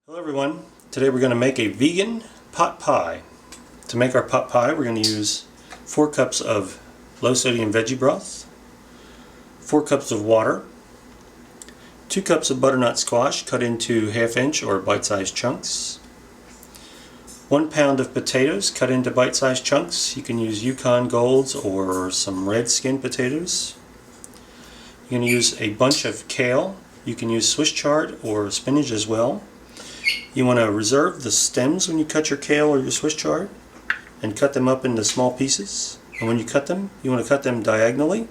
Hello everyone, today we're going to make a vegan pot pie. To make our pot pie we're going to use 4 cups of low sodium veggie broth, 4 cups of water, 2 cups of butternut squash cut into 1/2 inch or bite-sized chunks, 1 pound of potatoes cut into bite-sized chunks. You can use Yukon Golds or some red skin potatoes. You're going to use a bunch of kale. You can use Swiss chard or spinach as well. You want to reserve the stems when you cut your kale or your Swiss chard and cut them up into small pieces. And when you cut them, you want to cut them diagonally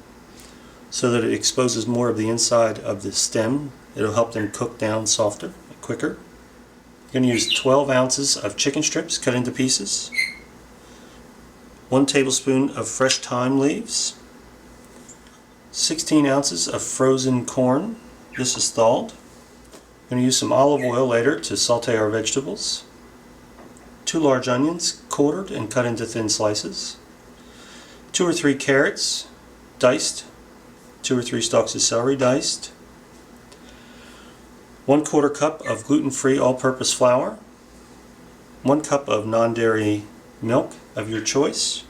so that it exposes more of the inside of the stem. It'll help them cook down softer, quicker. You're going to use 12 ounces of chicken strips cut into pieces, 1 tablespoon of fresh thyme leaves, 16 ounces of frozen corn. This is thawed. I'm going to use some olive oil later to sauté our vegetables. 2 large onions, quartered and cut into thin slices. 2 or 3 carrots, diced. 2 or 3 stalks of celery, diced. 1/4 cup of gluten-free all-purpose flour. 1 cup of non-dairy milk of your choice.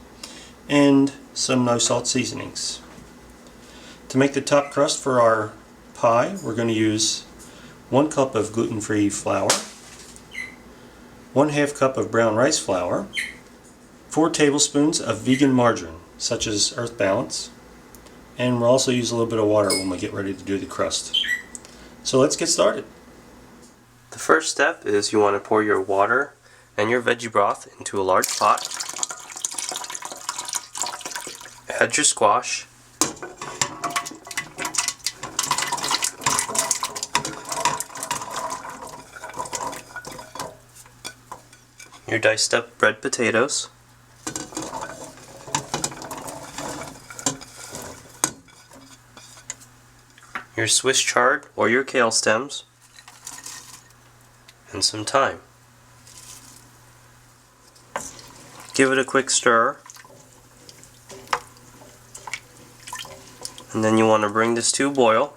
And some no salt seasonings. To make the top crust for our pie, we're going to use 1 cup of gluten-free flour, 1/2 cup of brown rice flour, 4 tablespoons of vegan margarine, such as Earth Balance, and we'll also use a little bit of water when we get ready to do the crust. So let's get started. The first step is you want to pour your water and your veggie broth into a large pot. Add your squash. Your diced up red potatoes, your Swiss chard or your kale stems, and some thyme. Give it a quick stir, and then you want to bring this to a boil.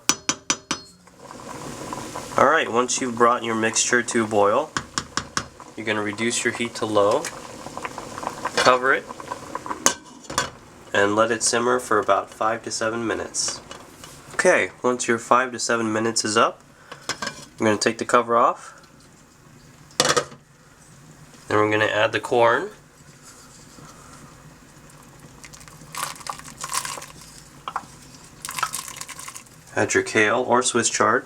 Alright, once you've brought your mixture to a boil, you're going to reduce your heat to low, cover it, and let it simmer for about 5 to 7 minutes. Okay, once your 5 to 7 minutes is up, I'm going to take the cover off. Then we're going to add the corn. Add your kale or Swiss chard.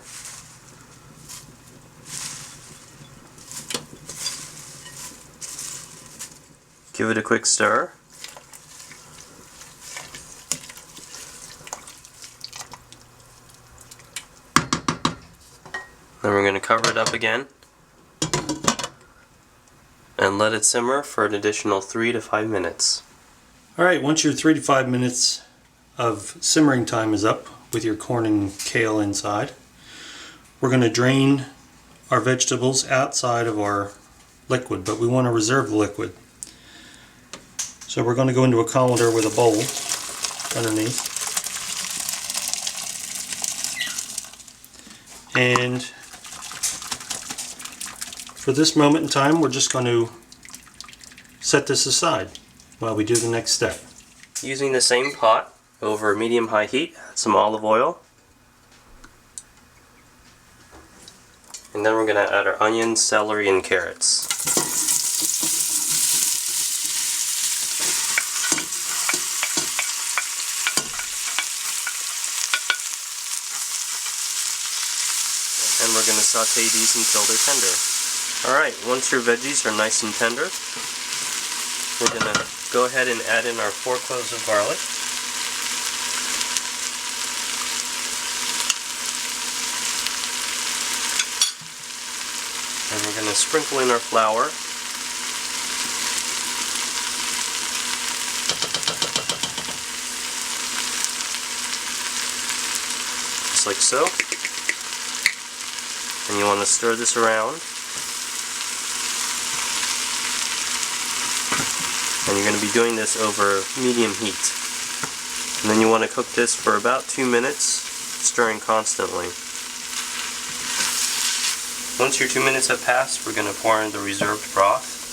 Give it a quick stir. Then we're going to cover it up again and let it simmer for an additional 3 to 5 minutes. Alright, once your 3 to 5 minutes of simmering time is up with your corn and kale inside, we're going to drain our vegetables outside of our liquid, but we want to reserve the liquid. So we're going to go into a colander with a bowl underneath. And for this moment in time, we're just going to set this aside while we do the next step. Using the same pot over medium-high heat, add some olive oil. And then we're going to add our onions, celery, and carrots. And we're going to sauté these until they're tender. Alright, once your veggies are nice and tender, we're going to go ahead and add in our 4 cloves of garlic. And we're going to sprinkle in our flour. Just like so. And you want to stir this around. And you're going to be doing this over medium heat. And then you want to cook this for about 2 minutes, stirring constantly. Once your 2 minutes have passed, we're going to pour in the reserved broth.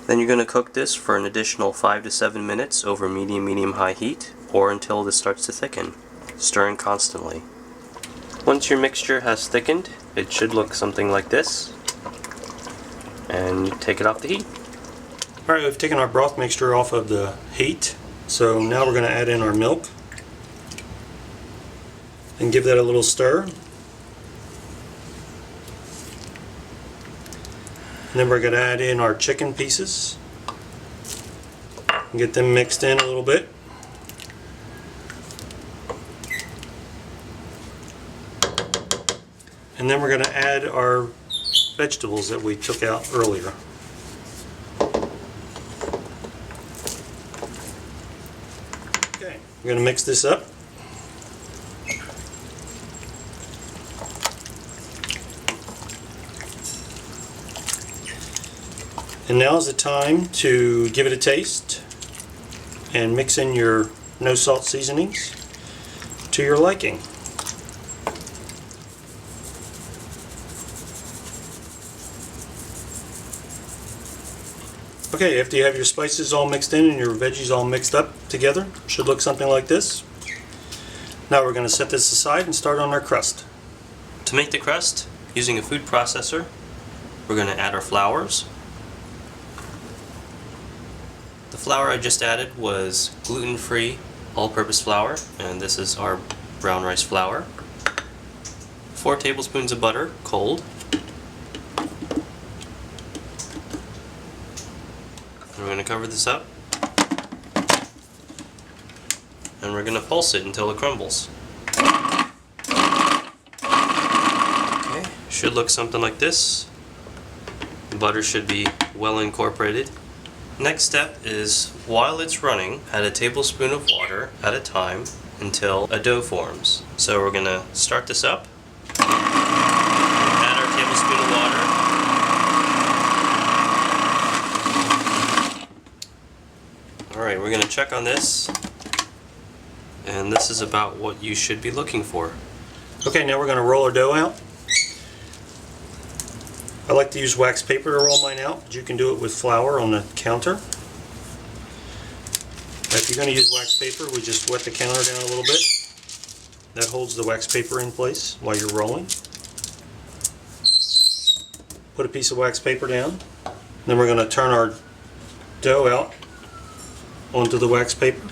Then you're going to cook this for an additional 5 to 7 minutes over medium-high heat, or until this starts to thicken, stirring constantly. Once your mixture has thickened, it should look something like this, and you take it off the heat. Alright, we've taken our broth mixture off of the heat, so now we're going to add in our milk and give that a little stir. And then we're going to add in our chicken pieces and get them mixed in a little bit. And then we're going to add our vegetables that we took out earlier. Okay, we're going to mix this up. And now is the time to give it a taste and mix in your no salt seasonings to your liking. Okay, after you have your spices all mixed in and your veggies all mixed up together, it should look something like this. Now we're going to set this aside and start on our crust. To make the crust, using a food processor, we're going to add our flours. The flour I just added was gluten-free all-purpose flour, and this is our brown rice flour. 4 tablespoons of butter, cold. And we're going to cover this up, and we're going to pulse it until it crumbles. Okay, should look something like this. The butter should be well incorporated. Next step is, while it's running, add a tablespoon of water at a time until a dough forms. So we're going to start this up, add our tablespoon of water. Alright, we're going to check on this, and this is about what you should be looking for. Okay, now we're going to roll our dough out. I like to use wax paper to roll mine out, but you can do it with flour on the counter. If you're going to use wax paper, we just wet the counter down a little bit. That holds the wax paper in place while you're rolling. Put a piece of wax paper down. Then we're going to turn our dough out onto the wax paper.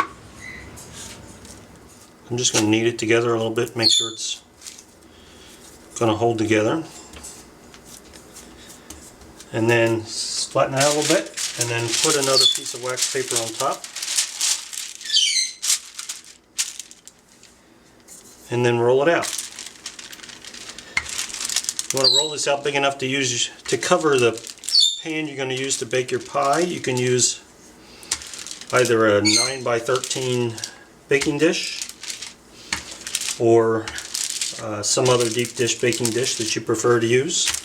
I'm just going to knead it together a little bit, make sure it's going to hold together. And then flatten it out a little bit, and then put another piece of wax paper on top. And then roll it out. You want to roll this out big enough to cover the pan you're going to use to bake your pie. You can use either a 9 by 13 baking dish or some other deep dish baking dish that you prefer to use.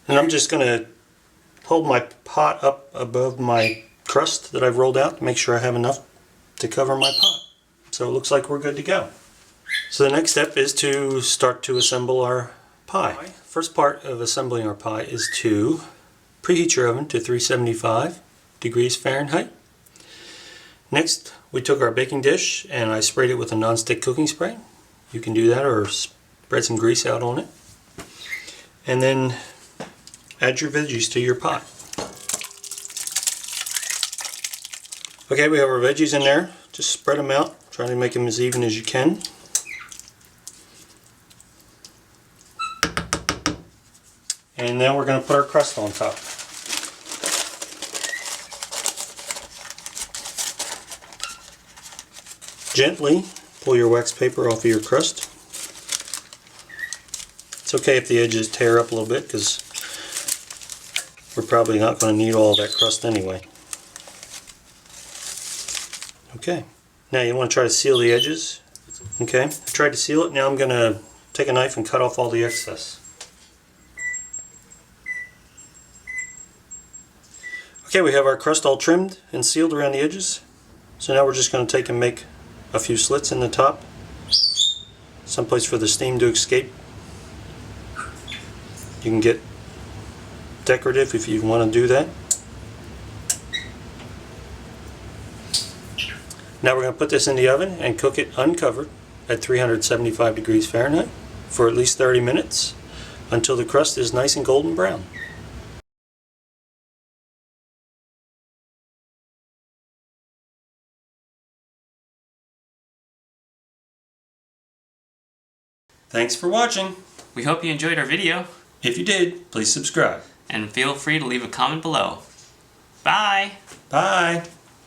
And I'm just going to hold my pot up above my crust that I've rolled out to make sure I have enough to cover my pot. So it looks like we're good to go. So the next step is to start to assemble our pie. First part of assembling our pie is to preheat your oven to 375 degrees Fahrenheit. Next, we took our baking dish and I sprayed it with a non-stick cooking spray. You can do that or spread some grease out on it. And then add your veggies to your pot. Okay, we have our veggies in there. Just spread them out. Try to make them as even as you can. And then we're going to put our crust on top. Gently pull your wax paper off of your crust. It's okay if the edges tear up a little bit because we're probably not going to need all that crust anyway. Okay, now you want to try to seal the edges. Okay, I tried to seal it. Now I'm going to take a knife and cut off all the excess. Okay, we have our crust all trimmed and sealed around the edges. So now we're just going to take and make a few slits in the top, someplace for the steam to escape. You can get decorative if you want to do that. Now we're going to put this in the oven and cook it uncovered at 375 degrees Fahrenheit for at least 30 minutes until the crust is nice and golden brown. Thanks for watching. We hope you enjoyed our video. If you did, please subscribe. And feel free to leave a comment below. Bye! Bye!